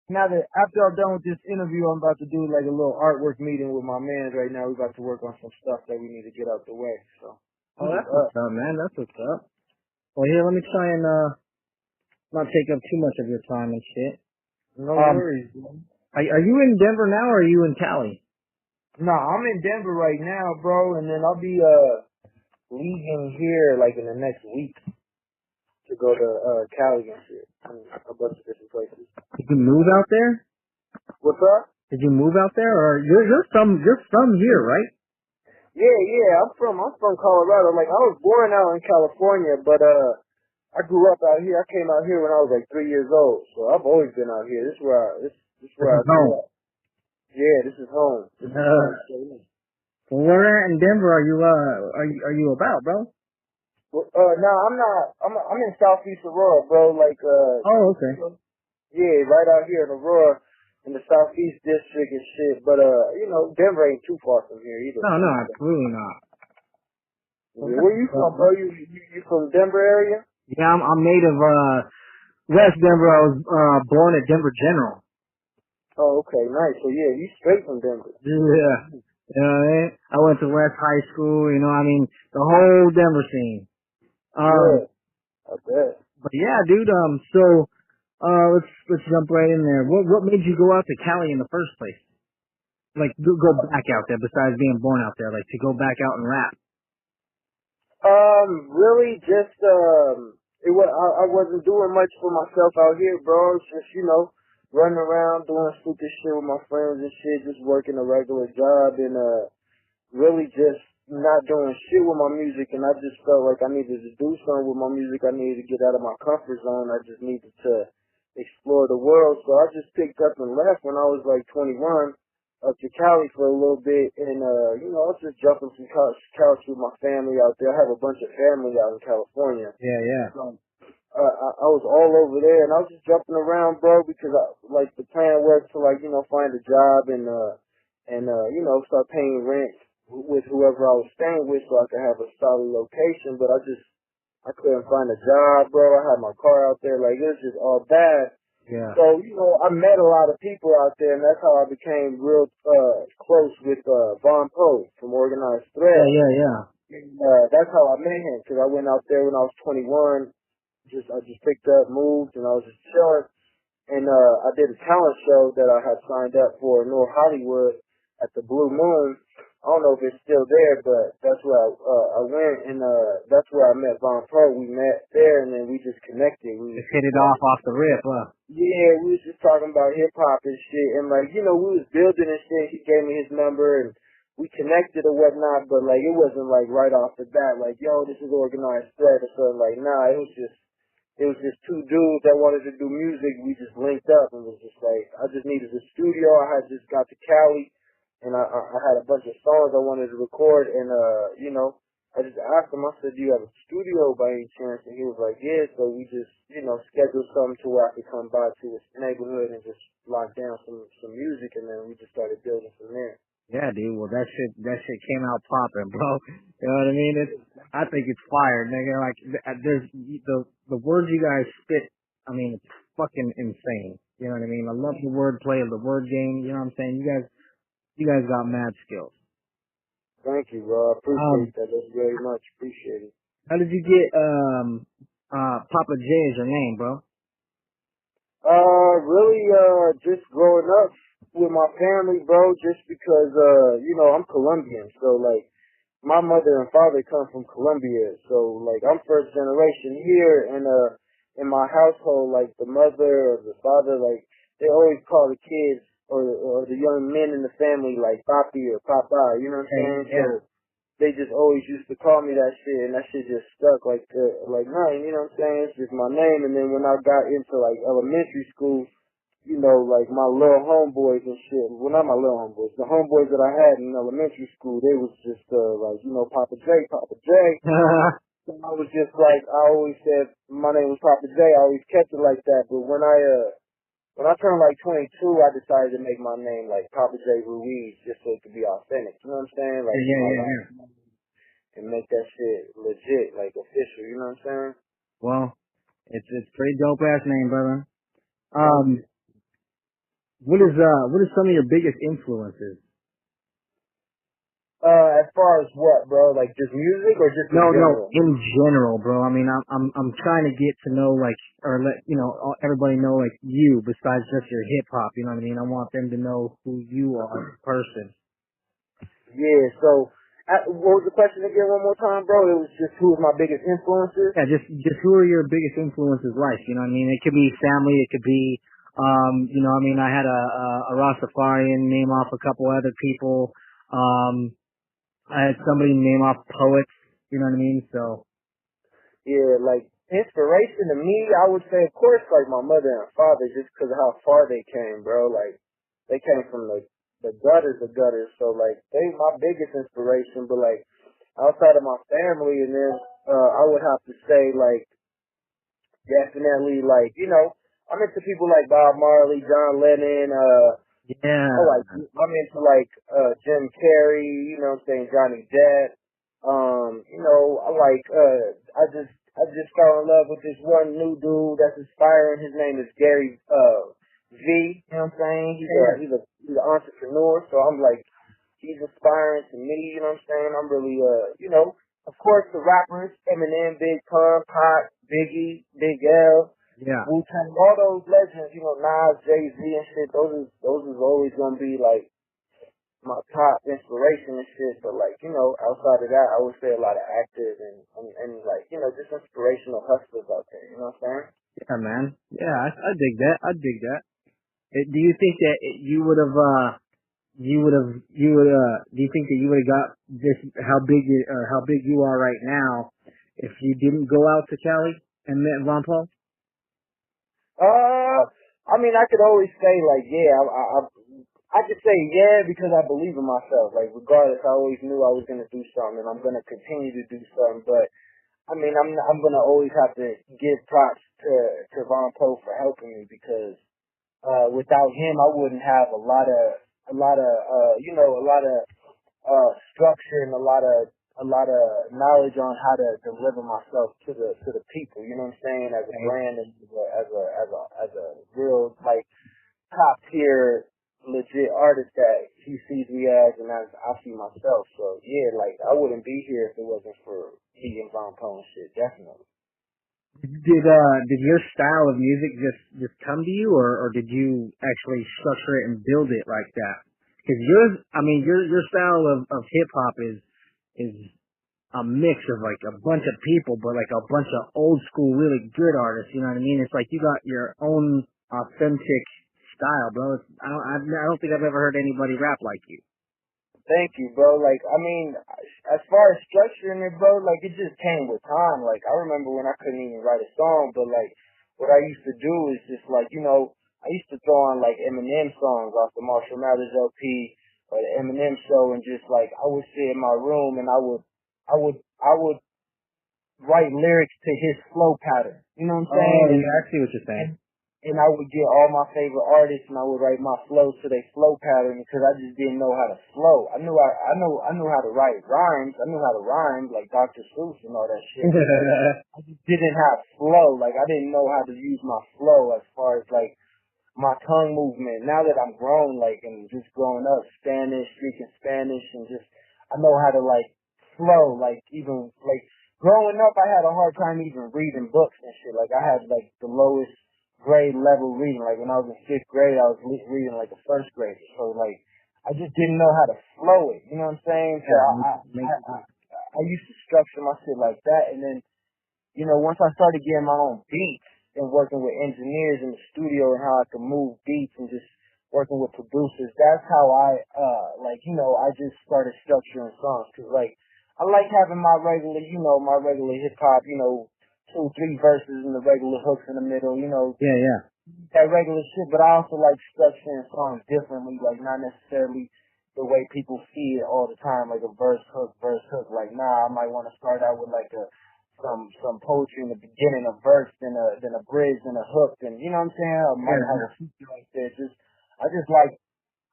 now that after I'm done with this interview, I'm about to do like a little artwork meeting with my man right now. We're about to work on some stuff that we need to get out the way. So, Oh, that's what's up, man. That's what's up. Well, here, let me try and not take up too much of your time and shit. no worries, man. Are you in Denver now, or are you in Cali? No, I'm in Denver right now, bro, and then I'll be leaving here like in the next week to go to Cali and shit, and a bunch of different places. Did you move out there? What's up? Did you move out there, or you're from here, right? Yeah, I'm from Colorado. Like I was born out in California, but I grew up out here. I came out here when I was like 3 years old, so I've always been out here. This is where I grew up. Yeah, this is home. This is home. So where in Denver are you about, bro? Well, no, I'm not. I'm in Southeast Aurora, bro. Like Oh, okay. Yeah, right out here in Aurora, in the Southeast District and shit. But Denver ain't too far from here either. No, absolutely not. Where you from, bro? You from Denver area? Yeah, I'm native West Denver. I was born at Denver General. Oh, okay, nice. So yeah, you straight from Denver. Yeah. You know what I mean? I went to West High School, you know, I mean, the whole Denver scene. Yeah, I bet. But yeah, dude, so let's jump right in there. What made you go out to Cali in the first place? Like go back out there besides being born out there, like to go back out and rap. Really just I wasn't doing much for myself out here, bro. It's just, running around doing stupid shit with my friends and shit, just working a regular job and really just not doing shit with my music, and I just felt like I needed to do something with my music. I needed to get out of my comfort zone. I just needed to explore the world. So I just picked up and left when I was like 21 up to Cali for a little bit, and I was just jumping from couch to couch with my family out there. I have a bunch of family out in California. Yeah. So, I was all over there, and I was just jumping around, bro, because the plan was to find a job and start paying rent with whoever I was staying with, so I could have a solid location. But I couldn't find a job, bro. I had my car out there, like it was just all bad. Yeah. So I met a lot of people out there, and that's how I became real close with Von Poe from Organized Threat. Yeah. And, that's how I met him, because I went out there when I was 21. I just picked up, moved, and I was just chilling. And I did a talent show that I had signed up for in North Hollywood at the Blue Moon. I don't know if it's still there, but that's where I went, and that's where I met Von Pro. We met there, and then we just connected. We just hit it off the rip, huh? Yeah, we was just talking about hip hop and shit, and we was building and shit. He gave me his number, and we connected or whatnot, but it wasn't right off the bat, yo, this is Organized Threat or something. Nah, it was just two dudes that wanted to do music. We just linked up and was just I just needed a studio. I had just got to Cali, and I had a bunch of songs I wanted to record, and I just asked him. I said, "Do you have a studio by any chance?" And he was like, "Yeah." So we just scheduled something to where I could come by to his neighborhood and just lock down some music, and then we just started building from there. Yeah, dude. Well, that shit came out popping, bro. You know what I mean? I think it's fire, nigga. Like, there's the words you guys spit. I mean, it's fucking insane. You know what I mean? I love the wordplay of the word game. You know what I'm saying? You guys got mad skills. Thank you, bro. I appreciate that. That's very much appreciated. How did you get Papa J as your name, bro? Really, just growing up with my family, bro, just because, I'm Colombian, so, my mother and father come from Colombia, so, I'm first generation here, and, in my household, the mother or the father, they always call the kids or the young men in the family, papi or papa, you know what I'm saying? Yeah. So, they just always used to call me that shit, and that shit just stuck like nothing, you know what I'm saying? It's just my name, and then when I got into, elementary school, my little homeboys and shit, well, not my little homeboys, the homeboys that I had in elementary school, they was just, Papa J, Papa J. So I was just I always said my name was Papa J, I always kept it like that, but when I turned 22, I decided to make my name Papa J Ruiz, just so it could be authentic. You know what I'm saying? Yeah. And make that shit legit, official. You know what I'm saying? Well, it's pretty dope ass name, brother. What is some of your biggest influences? As far as what, bro? Like just music or just in No, general? in general, bro. I mean, I'm trying to get to know like, or let everybody know like you besides just your hip hop. You know what I mean? I want them to know who you are as a person. Yeah. So, what was the question again? One more time, bro. It was just who was my biggest influences. Yeah, just who are your biggest influences life? You know what I mean? It could be family. It could be, I mean, I had a Rastafarian name off a couple other people. I had somebody name off poets. You know what I mean? So. Yeah, like inspiration to me, I would say, of course, like my mother and father, just because of how far they came, bro. Like they came from the gutters of gutters, so like they my biggest inspiration. But like outside of my family, and then I would have to say like definitely like I'm into people like Bob Marley, John Lennon. Yeah. I'm into like Jim Carrey. You know what I'm saying, Johnny Depp. I like I just fell in love with this one new dude that's inspiring. His name is Gary V. You know what I'm saying? He's an entrepreneur, so I'm like he's inspiring to me. You know what I'm saying? I'm really of course the rappers Eminem, Big Pun, Pac, Biggie, Big L. Yeah. Wu-Tang, all those legends, Nas, Jay-Z and shit, those is always gonna be like my top inspiration and shit. But like, outside of that, I would say a lot of actors and like, just inspirational hustlers out there, you know what I'm saying? Yeah, man. Yeah, I dig that. Do you think that do you think that you would have got this, how big you are right now if you didn't go out to Cali and met Von Paul? I mean, I could always say like, yeah, I could say yeah because I believe in myself. Like, regardless, I always knew I was gonna do something, and I'm gonna continue to do something. But I mean, I'm gonna always have to give props to Von Poe for helping me because without him, I wouldn't have a lot of structure and a lot of knowledge on how to deliver myself to the people. You know what I'm saying? As a brand and as a real like top tier legit artist that he sees me as and as I see myself. So yeah, like I wouldn't be here if it wasn't for he and Von Poe and shit, definitely. Did your style of music just come to you, or did you actually structure it and build it like that? Because your style of hip hop is a mix of like a bunch of people, but like a bunch of old school, really good artists. You know what I mean? It's like you got your own authentic style, bro. I don't think I've ever heard anybody rap like you. Thank you, bro. Like, I mean, as far as structuring it, bro, like, it just came with time. Like, I remember when I couldn't even write a song, but, like, what I used to do is just, like, I used to throw on, like, Eminem songs off the Marshall Mathers LP or the Eminem show and just, like, I would sit in my room and I would write lyrics to his flow pattern. You know what I'm saying? Oh, yeah, I see what you're saying. And I would get all my favorite artists and I would write my flows to their flow pattern because I just didn't know how to flow. I knew how to write rhymes. I knew how to rhyme like Dr. Seuss and all that shit. I just didn't have flow. Like I didn't know how to use my flow as far as like my tongue movement. Now that I'm grown, like and just growing up speaking Spanish and just I know how to like flow, like even like growing up I had a hard time even reading books and shit. Like I had like the lowest grade level reading. Like when I was in 5th grade, I was reading like a 1st grader. So like, I just didn't know how to flow it. You know what I'm saying? So I used to structure my shit like that. And then, once I started getting my own beats and working with engineers in the studio and how I could move beats and just working with producers, that's how I just started structuring songs. Cause like, I like having my regular hip hop, 2-3 verses and the regular hooks in the middle, Yeah. that regular shit, but I also like structuring songs differently, like not necessarily the way people see it all the time, like a verse, hook. Like, nah, I might want to start out with like some poetry in the beginning, a verse, then a bridge, then a hook, and you know what I'm saying? I might have a feature like that. I just like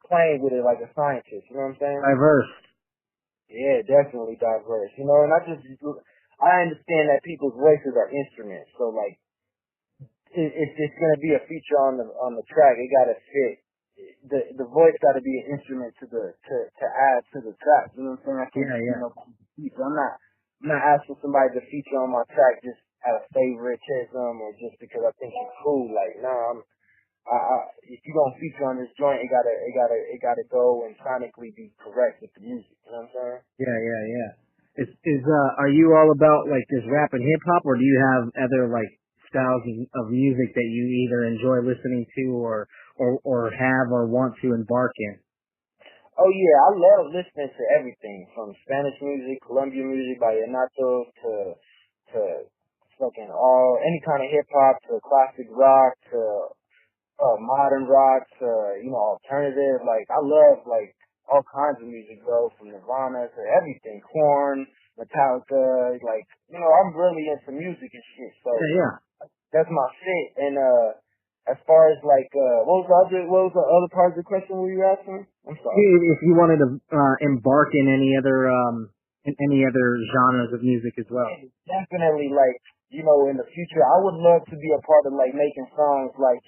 playing with it like a scientist, you know what I'm saying? Diverse. Yeah, definitely diverse, and I understand that people's voices are instruments, so like if it's gonna be a feature on the track, it gotta fit the voice got to be an instrument to add to the track. You know what I'm saying? I can't, I'm not asking somebody to feature on my track just out of favoritism or just because I think it's cool. Like, nah, if you gonna feature on this joint, it gotta go and sonically be correct with the music. You know what I'm saying? Yeah. Are you all about like just rap and hip hop, or do you have other like styles of music that you either enjoy listening to or have or want to embark in? Oh yeah, I love listening to everything from Spanish music, Colombian music, vallenato to fucking any kind of hip hop, to classic rock, to modern rock, to alternative. Like I love like all kinds of music, bro, from Nirvana to everything, Korn, Metallica. Like I'm really into music and shit. So yeah. That's my shit. And as far as like what was the other part of the question we were asking? I'm sorry. If you wanted to embark in any other genres of music as well. Definitely, like in the future, I would love to be a part of like making songs like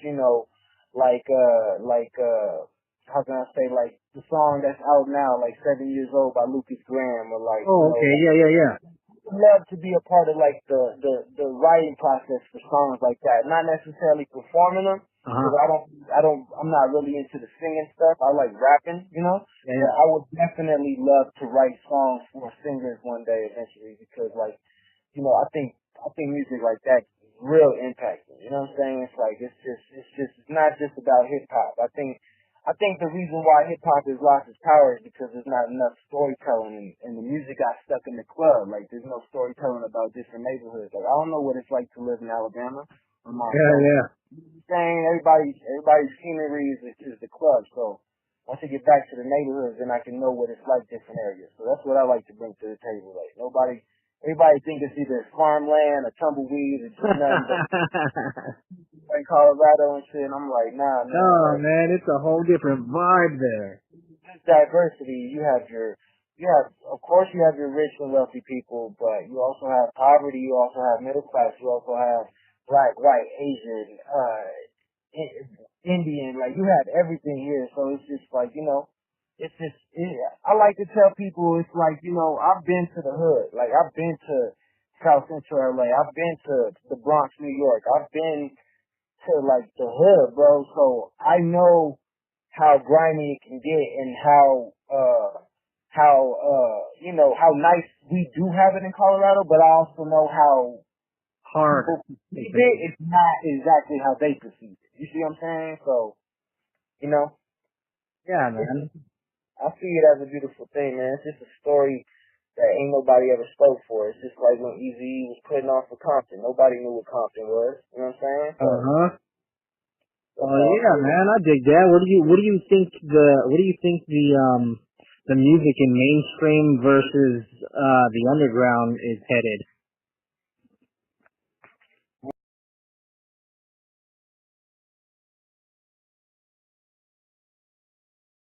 how can I say, like the song that's out now, like 7 years old by Lucas Graham, or like yeah. I'd love to be a part of like the writing process for songs like that. Not necessarily performing them, because I'm not really into the singing stuff. I like rapping, Yeah. But I would definitely love to write songs for singers one day eventually, because like I think music like that is real impacting. You know what I'm saying? It's like it's not just about hip hop. I think the reason why hip hop has lost its power is because there's not enough storytelling, and the music got stuck in the club. Like there's no storytelling about different neighborhoods. Like I don't know what it's like to live in Alabama. Yeah. You know what I'm saying? Everybody's scenery is the club. So once I get back to the neighborhoods, then I can know what it's like different areas. So that's what I like to bring to the table. Like everybody think it's either farmland or tumbleweeds or just nothing but like Colorado and shit. And I'm like, nah, man. Oh man, it's a whole different vibe there. This diversity. Of course you have your rich and wealthy people, but you also have poverty. You also have middle class. You also have black, white, Asian, Indian. Like you have everything here. So it's just like I like to tell people it's like I've been to the hood. Like I've been to South Central LA. I've been to the Bronx, New York. I've been to like the hood, bro. So I know how grimy it can get and how nice we do have it in Colorado, but I also know how hard it's not exactly how they perceive it. You see what I'm saying? So yeah, man. I see it as a beautiful thing, man. It's just a story that ain't nobody ever spoke for. It's just like when Eazy was putting on for Compton. Nobody knew what Compton was. You know what I'm saying? Yeah, man, I dig that. What do you think the music in mainstream versus the underground is headed?